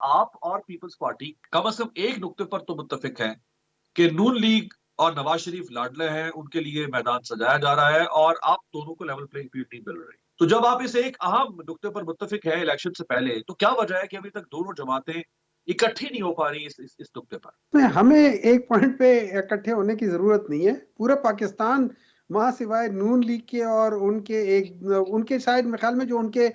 आप और peoples party कम से कम एक नुक्ते पर तो मुत्तफिक हैं कि नून लीग और नवाज शरीफ लाडले हैं, उनके लिए मैदान सजाया जा रहा है और आप दोनों को लेवल प्लेइंग फील्ड नहीं मिल रही। तो जब आप इस एक अहम नुक्ते पर मुत्तफिक हैं इलेक्शन से पहले, तो क्या वजह है कि अभी तक दोनों जमातें इकट्ठी नहीं हो पा रही इस नुक्ते पर? हमें एक पॉइंट पे इकट्ठे होने की जरूरत नहीं है। पूरा पाकिस्तान वहां सिवाय नून लीग के और उनके शायद मेरे ख्याल में जो उनके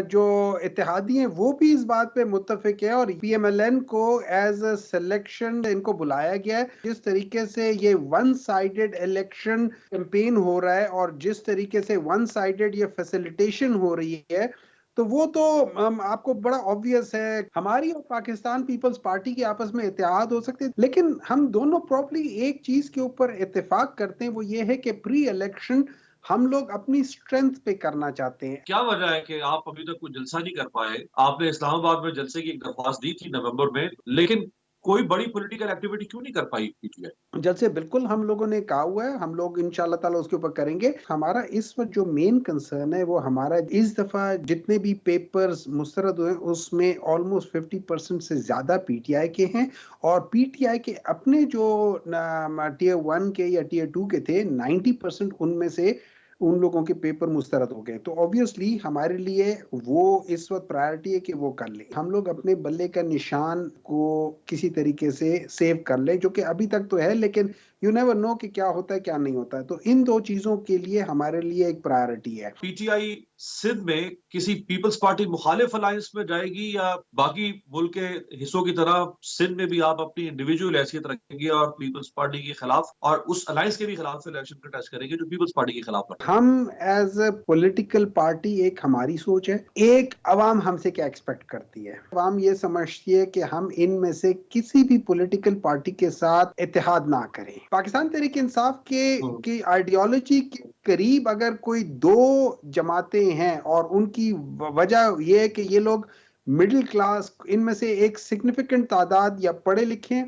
जो इत्तेहादी हैं वो भी इस बात पे मुत्तफिक है। और पीएमएलएन को एज अ सिलेक्शन इनको बुलाया गया है। जिस तरीके से ये वन साइडेड इलेक्शन कैंपेन हो रहा है और जिस तरीके से वन साइडेड ये फैसिलिटेशन हो रही है, तो वो तो आपको बड़ा ऑब्वियस है। हमारी और पाकिस्तान पीपल्स पार्टी की आपस में इत्तेहाद हो सकती है, लेकिन हम दोनों प्रॉब्ली एक चीज के ऊपर इत्तेफाक करते हैं, वो ये है कि प्री इलेक्शन हम लोग अपनी स्ट्रेंथ पे करना चाहते हैं। क्या वजह है कि आप अभी तक कोई जलसा नहीं कर पाए? आपने इस्लामाबाद में जलसे की एक दरख्वास्त दी थी नवंबर में, लेकिन कोई बड़ी पॉलिटिकल एक्टिविटी क्यों नहीं कर पाई पीटीआई? जल से बिल्कुल हम लोगों ने कहा हुआ है, हम लोग इंशाल्लाह ताला उसके ऊपर करेंगे। हमारा इस वक्त जो मेन कंसर्न है वो हमारा इस दफा जितने भी पेपर्स मुस्तरद हुए उसमें ऑलमोस्ट 50% से ज्यादा पीटीआई के हैं। और पीटीआई के अपने जो टीयर 1 के या टीयर 2 के थे 90% उनमें से उन लोगों के पेपर मुस्तरद हो गए। तो ऑब्वियसली हमारे लिए वो इस वक्त प्रायोरिटी है कि वो कर ले, हम लोग अपने बल्ले का निशान को किसी तरीके से सेव कर ले, जो कि अभी तक तो है, लेकिन यू नेवर नो कि क्या होता है क्या नहीं होता है। तो इन दो चीजों के लिए हमारे लिए एक प्रायोरिटी है। पीटीआई सिंध में किसी पीपल्स पार्टी मुखालिफ अलायंस में जाएगी या बाकी मुल्क के हिस्सों की तरह सिंध में भी आप अपनी इंडिविजुअल हैसियत रखेंगे और पीपल्स पार्टी के खिलाफ और उस अलायंस के भी खिलाफ इलेक्शन कंटेस्ट करेंगे जो पीपल्स पार्टी के खिलाफ लड़ रही है? हम एज ए पॉलिटिकल पार्टी, एक हमारी सोच है, एक अवाम हमसे क्या एक्सपेक्ट करती है। अवाम ये समझती है कि हम इनमें से किसी भी पॉलिटिकल पार्टी के साथ इत्तेहाद ना करें। पाकिस्तान तहरीक इंसाफ के की आइडियोलॉजी के करीब अगर कोई दो जमातें हैं और उनकी वजह यह है कि ये लोग मिडिल क्लास, इनमें से एक सिग्निफिकेंट तादाद या पढ़े लिखे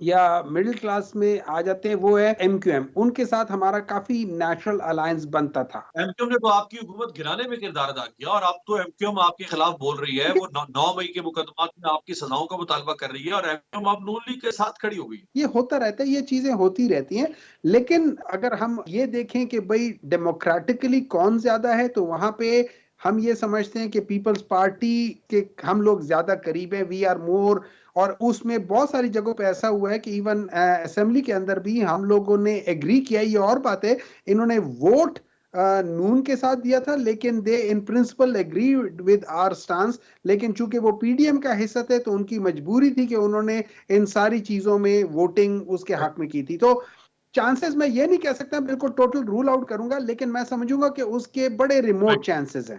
या मिडिल क्लास में आ जाते हैं, वो है एमक्यूएम। उनके साथ हमारा काफी नेचुरल अलायंस बनता था। एमक्यूएम ने तो आपकी हुकूमत गिराने में किरदार अदा किया और अब तो एमक्यूएम आपके खिलाफ बोल रही है। वो 9 मई के मुकदमात में आपकी सजाओं का मुतालबा कर रही है और एमक्यूएम अब नून लीग के साथ खड़ी हो गई। ये होता रहता है, ये चीजें होती रहती हैं। लेकिन अगर हम ये देखें कि भाई डेमोक्रेटिकली कौन ज्यादा है, तो वहां पे हम ये समझते हैं कि पीपल्स पार्टी के हम लोग ज्यादा करीब है, वी आर मोर। और उसमें बहुत सारी जगहों पे ऐसा हुआ है कि इवन असेंबली के अंदर भी हम लोगों ने एग्री किया। ये और बात है, इन्होंने वोट नून के साथ दिया था, लेकिन they in principle agree with our stance. लेकिन चूंकि वो पीडीएम का हिस्सा थे तो उनकी मजबूरी थी कि उन्होंने इन सारी चीजों में वोटिंग उसके हक में की थी। तो चांसेस मैं ये नहीं कह सकता बिल्कुल टोटल रूल आउट करूंगा, लेकिन मैं समझूंगा कि उसके बड़े रिमोट चांसेस हैं।